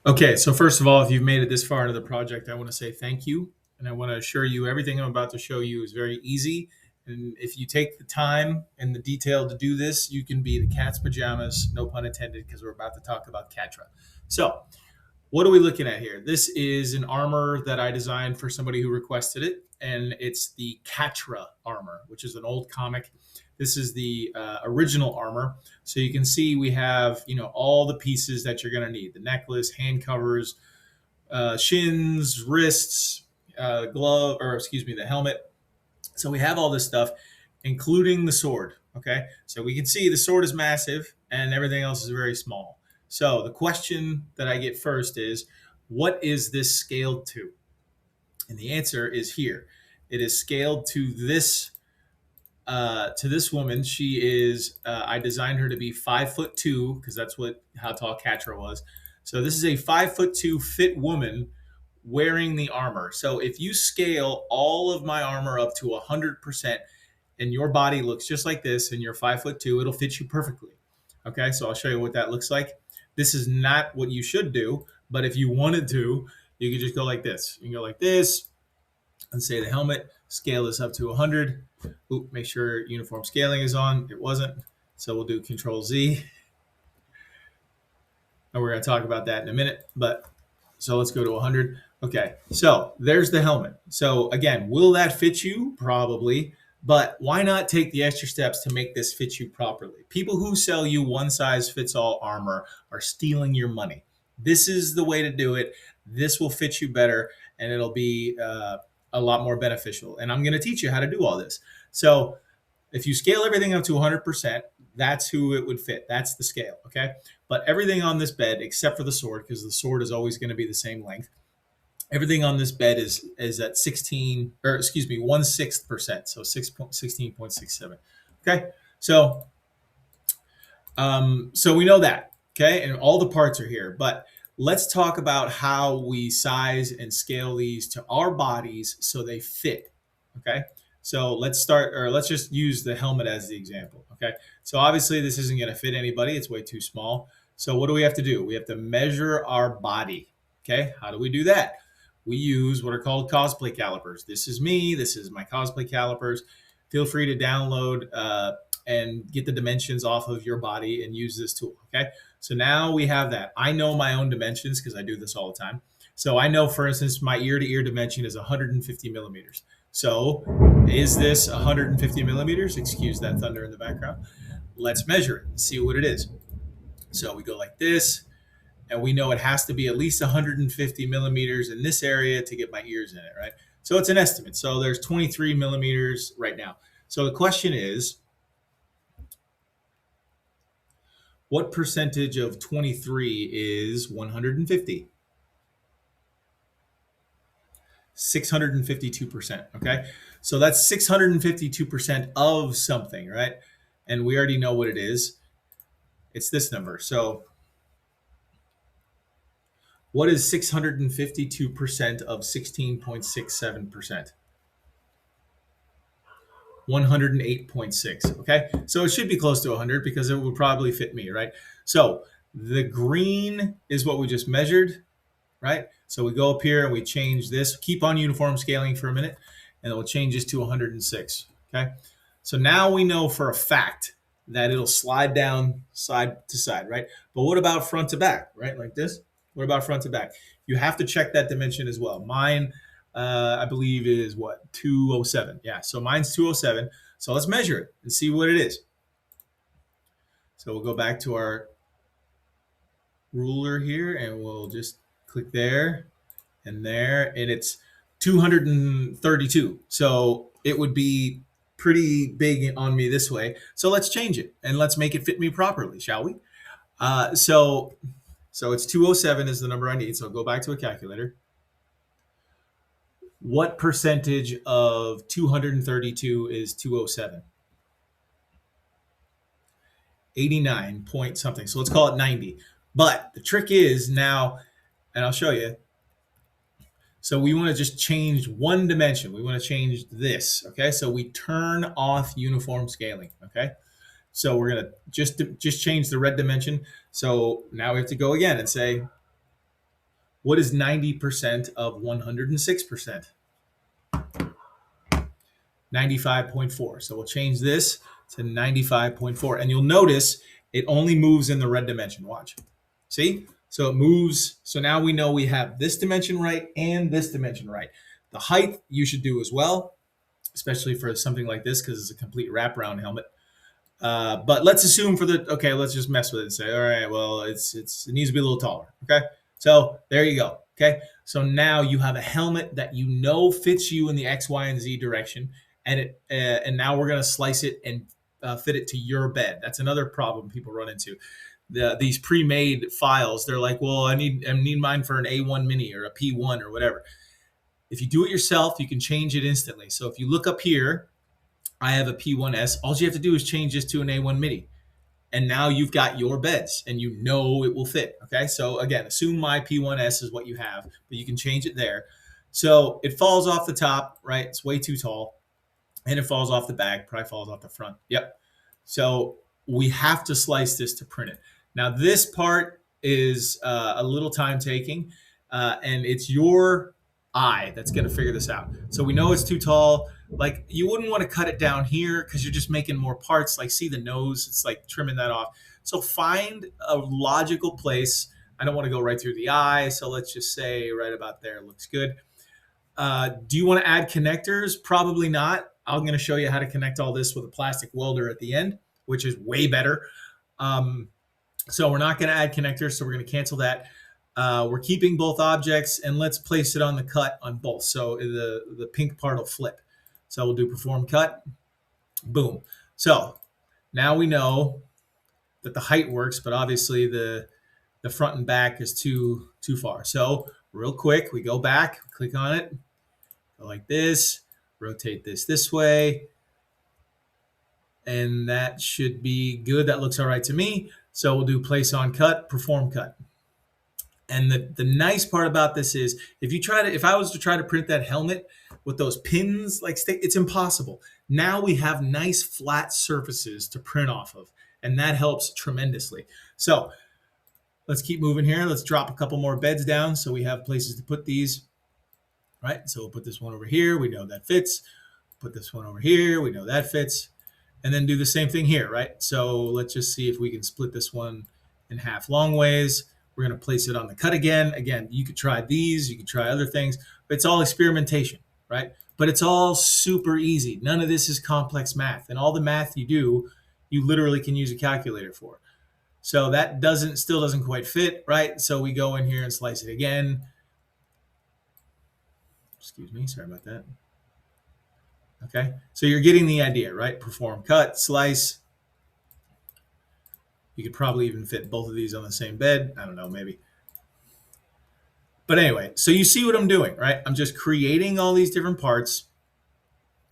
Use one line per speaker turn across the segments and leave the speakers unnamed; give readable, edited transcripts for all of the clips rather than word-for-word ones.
Okay, so first of all, if you've made it this far into the project, I want to say thank you. And I want to assure you everything I'm about to show you is very easy. And if you take the time and the detail to do this, you can be the cat's pajamas, no pun intended, because we're about to talk about Catra. So, what are we looking at here? This is an armor that I designed for somebody who requested it, and it's the Catra Armor, which is an old comic. This is the original armor. So you can see we have, all the pieces that you're going to need: the necklace, hand covers, shins, wrists, glove, or excuse me, the helmet. So we have all this stuff, including the sword. Okay, so we can see the sword is massive, and everything else is very small. So the question that I get first is, what is this scaled to? And the answer is here. It is scaled to this woman. She is. I designed her to be 5'2" because that's what how tall Catra was. So this is a 5'2" fit woman wearing the armor. So if you scale all of my armor up to 100%, and your body looks just like this, and you're 5'2", it'll fit you perfectly. Okay, so I'll show you what that looks like. This is not what you should do, but if you wanted to, you could just go like this. You can go like this and say the helmet, scale this up to 100. Oop, make sure uniform scaling is on. It wasn't. So we'll do Control Z. And we're going to talk about that in a minute. But so let's go to 100. Okay, so there's the helmet. So again, will that fit you? Probably. But why not take the extra steps to make this fit you properly? People who sell you one size fits all armor are stealing your money. This is the way to do it. This will fit you better, and it'll be a lot more beneficial. And I'm going to teach you how to do all this. So if you scale everything up to 100%, that's who it would fit. That's the scale, okay? But everything on this bed, except for the sword, because the sword is always going to be the same length, everything on this bed is at 16, or excuse me, 1/6%, so 16.67. Okay, so we know that, okay, and all the parts are here. But let's talk about how we size and scale these to our bodies so they fit. Okay, so let's just use the helmet as the example. Okay, so obviously this isn't going to fit anybody; it's way too small. So what do we have to do? We have to measure our body. Okay, how do we do that? We use what are called cosplay calipers. This is me. This is my cosplay calipers. Feel free to download and get the dimensions off of your body and use this tool. Okay. So now we have that. I know my own dimensions because I do this all the time. So I know, for instance, my ear to ear dimension is 150 millimeters. So is this 150 millimeters? Excuse that thunder in the background. Let's measure it and see what it is. So we go like this, and we know it has to be at least 150 millimeters in this area to get my ears in it, right? So it's an estimate. So there's 23 millimeters right now. So the question is, what percentage of 23 is 150? 652%. Okay. So that's 652% of something, right? And we already know what it is. It's this number. So what is 652% of 16.67%? 108.6. Okay. So it should be close to 100 because it would probably fit me, right? So the green is what we just measured, right? So we go up here and we change this, keep on uniform scaling for a minute, and then we'll change this to 106. Okay. So now we know for a fact that it'll slide down side to side, right? But what about front to back, right? Like this? What about front to back? You have to check that dimension as well. Mine, I believe, is what? 207. Yeah. So mine's 207. So let's measure it and see what it is. So we'll go back to our ruler here and we'll just click there, and it's 232. So it would be pretty big on me this way. So let's change it and let's make it fit me properly, shall we? So it's 207 is the number I need. So I'll go back to a calculator. What percentage of 232 is 207? 89 point something. So let's call it 90. But the trick is now, and I'll show you. So we want to just change one dimension. We want to change this. Okay. So we turn off uniform scaling. Okay. So we're going to just change the red dimension. So now we have to go again and say What is 90% of 106%? 95.4. So we'll change this to 95.4. And you'll notice it only moves in the red dimension. Watch. See? So it moves. So now we know we have this dimension right and this dimension right. The height you should do as well, especially for something like this because it's a complete wraparound helmet. But let's assume okay, let's just mess with it and say, all right, well, it needs to be a little taller. Okay. So there you go. Okay. So now you have a helmet that you know fits you in the X, Y, and Z direction. And now we're going to slice it and fit it to your bed. That's another problem people run into. These pre-made files, they're like, well, I need mine for an A1 mini or a P1 or whatever. If you do it yourself, you can change it instantly. So if you look up here, I have a P1S. All you have to do is change this to an A1 mini. And now you've got your beds and you know it will fit. Okay. So again, assume my P1S is what you have, but you can change it there. So it falls off the top, right? It's way too tall. And it falls off the back, probably falls off the front. Yep. So we have to slice this to print it. Now this part is a little time taking, and it's your eye that's going to figure this out. So we know it's too tall. Like you wouldn't want to cut it down here because you're just making more parts. Like see the nose, it's like trimming that off. So find a logical place. I don't want to go right through the eye. So let's just say right about there looks good. Do you want to add connectors? Probably not. I'm going to show you how to connect all this with a plastic welder at the end, which is way better. So we're not going to add connectors, so we're going to cancel that. We're keeping both objects, and let's place it on the cut on both. So the pink part will flip. So we'll do perform cut. Boom. So now we know that the height works, but obviously the front and back is too far. So real quick, we go back, click on it, go like this, rotate this way, and that should be good. That looks all right to me. So we'll do place on cut, perform cut. And the nice part about this is if I was to try to print that helmet with those pins, it's impossible. Now we have nice flat surfaces to print off of, and that helps tremendously. So let's keep moving here. Let's drop a couple more beds down so we have places to put these. Right, so we'll put this one over here. We know that fits. Put this one over here. We know that fits. And then do the same thing here, right? So let's just see if we can split this one in half long ways. We're going to place it on the cut again. Again, you could try these. You could try other things. But it's all experimentation, right? But it's all super easy. None of this is complex math. And all the math you do, you literally can use a calculator for. So that still doesn't quite fit, right? So we go in here and slice it again. Excuse me, sorry about that. Okay, so you're getting the idea, right? Perform cut, slice. You could probably even fit both of these on the same bed. I don't know, maybe. But anyway, so you see what I'm doing, right? I'm just creating all these different parts.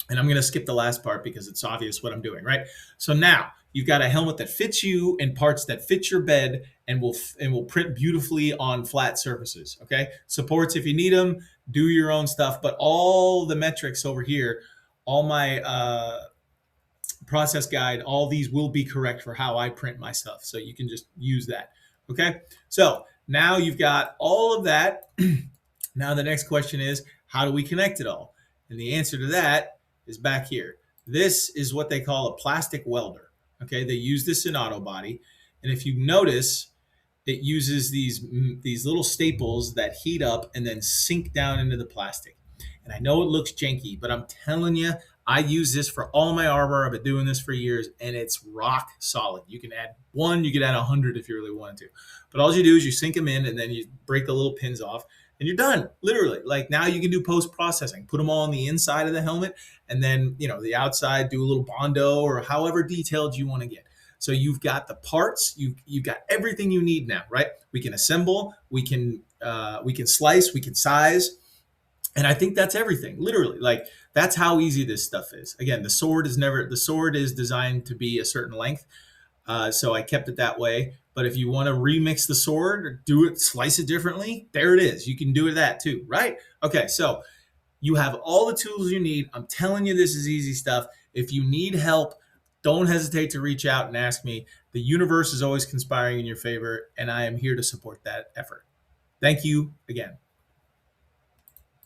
And I'm going to skip the last part because it's obvious what I'm doing, right? So now you've got a helmet that fits you and parts that fit your bed and will print beautifully on flat surfaces, okay? Supports if you need them, do your own stuff, but all the metrics over here, all my process guide, all these will be correct for how I print my stuff. So you can just use that, okay? So now you've got all of that. Now the next question is, how do we connect it all? And the answer to that is back here. This is what they call a plastic welder. Okay, they use this in auto body, and if you notice, it uses these little staples that heat up and then sink down into the plastic. And I know it looks janky, but I'm telling you, I use this for all my armor. I've been doing this for years, and it's rock solid. You can add 1, you could add 100 if you really wanted to. But all you do is you sink them in, and then you break the little pins off, and you're done, literally. Like now you can do post-processing, put them all on the inside of the helmet, and then, the outside, do a little Bondo or however detailed you want to get. So you've got the parts, you've got everything you need now, right? We can assemble, we can slice, we can size. And I think that's everything, literally. Like that's how easy this stuff is. Again, the sword is designed to be a certain length. So I kept it that way. But if you want to remix the sword or do it, slice it differently, there it is. You can do that too, right? Okay, so you have all the tools you need. I'm telling you, this is easy stuff. If you need help, don't hesitate to reach out and ask me. The universe is always conspiring in your favor, and I am here to support that effort. Thank you again.